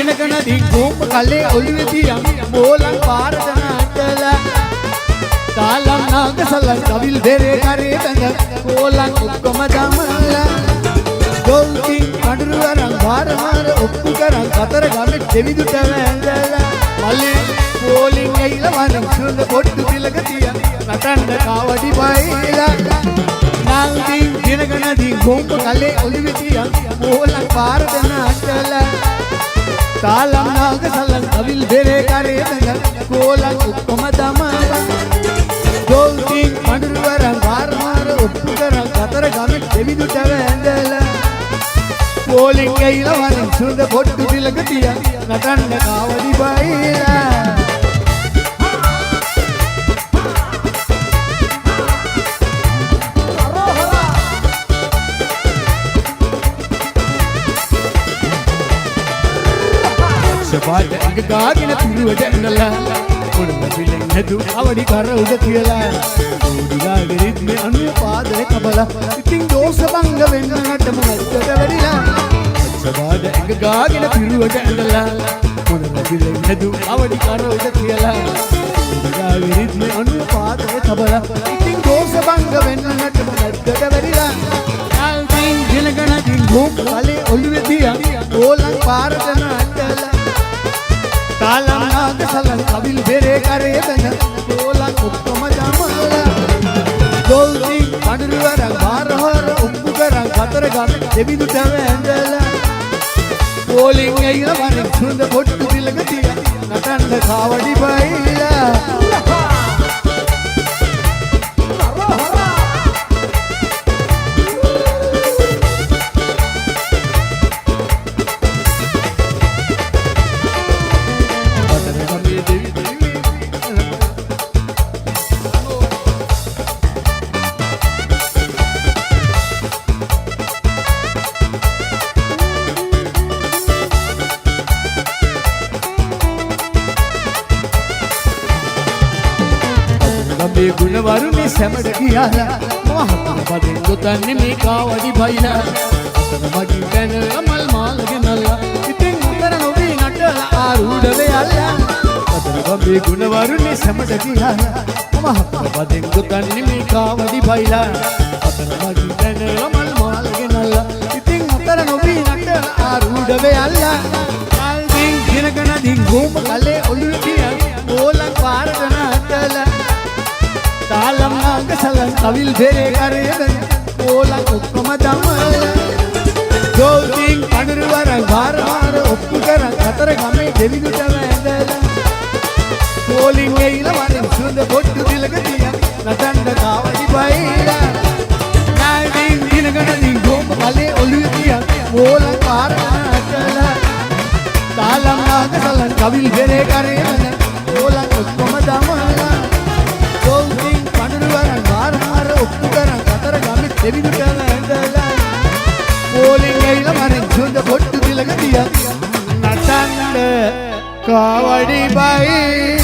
දිනකන දිග්ගෝම කලේ ඔළුවේ තියන් බෝලන් පාරට නටලා තාලම් නාගසලන් කවිල් දෙරේ කරේ බඳ බෝලන් ඔක්කොම දමලා ගෝල්ටි කඩුරු අරන් බාර මාර ඔක්කු කරන් කතර ගමේ දෙවිදුට වැඳලා මල්ලේ බෝලින් ඇයිලා වරන් සුන්ද පොට්ටු තිලක තියන් නටන්න කාවඩි බයිලා නාල්ටි දිනකන දිග්ගෝම කලේ ඔළුවේ තියන් බෝලන් පාරට නටලා තාලම් නාගසලන් කවිල් දෙරේ කරේ බඳ බෝලන් ඔක්කොම දමලා ගෝල්ටි කඩුරු අරන් බාර මාර ඔක්කු කරන් කතර ගමේ දෙවිදුට වැඳලා බෝලින් ඇයිලා වරන් සුන්ද පොට්ටු තිලක තියන් නටන්න කාවඩි බයිලා සපාට එක ගාගෙන පිරුවට ඇනලා පොළොව පිලෙන් හැදු අවඩි කර උඩ කියලා ඕඩිලාගේ රිද්මේ අනුපාදේ කබලා ඉතින් දෝෂ භංග වෙන්න නටම නැත්තට වැඩිලා සපාට එක ගාගෙන පිරුවට ඇනලා පොළොව පිලෙන් හැදු අවඩි කර උඩ කියලා ඕඩිලාගේ රිද්මේ අනුපාදේ කබලා ඉතින් දෝෂ භංග වෙන්න නටම නැත්තට වැඩිලා ආල්තින් දිනකන දිග්ගෝම කලේ ඔළුවේ තියන් බෝලන් පාරට නටලා තාලම් නාගසලන් කවිල් දෙරේ කරේ බඳ බෝලන් ඔක්කොම දමලා ගෝල්ටි කඩුරු අරන් බාර හොර ඔක්කු කරන් කතර ගමේ දෙවිදුට වැඳලා බෝලින් ඇයිලා වරන් සුන්ද පොට්ටු තිලක තියන් නටන්න කාවඩි බයිලා මේ ගුණ වරුනේ සැමඩ කියලා මහතන පදෙන් ගොතන්නේ මේ කාවඩි බයිලා අතන මගින් පැනලා මල් මාලගේ නල්ලා ඉතින් උතර නොවේ නටලා ආරූඪ වෙයල්ලා අතන මේ ගුණ වරුනේ සැමඩ කියලා මහතන පදෙන් ගොතන්නේ මේ කාවඩි බයිලා අතන මගින් පැනලා මල් මාලගේ නල්ලා ඉතින් උතර නොවේ නටලා ආරූඪ වෙයල්ලා කල්දින් දිනකන දිග්ගෝම කලේ ඔළුවේ තියන් බෝලන් පාරට නටලා තාලම් නාගසලන් කවිල් දෙරේ කරේ බඳ බෝලන් ඔක්කොම දමලා ගෝල්ටි කඩුරු අරන් බාර මාර ඔක්කු කරන් කතර ගමේ දෙවිදුට වැඳලා බෝලින් ඇයිලා වරන් සුන්ද පොට්ටු තිලක තියන් නටන්න කාවඩි බයිලා නාල්ටි දිනකන දිග්ගෝම කලේ ඔළුවේ තියන් බෝලන් පාරට නටලා තාලම් නාගසලන් කවිල් දෙරේ කරේ බඳ බෝලන් ඔක්කොම දමලා ගෝල්ටි ඔක්කු කරන් කතර ගමේ දෙවිදුට වැඳලා බෝලින් ඇයිලා වරන් සුන්ද පොට්ටු තිලක තියන් නටන්න කාවඩි බයි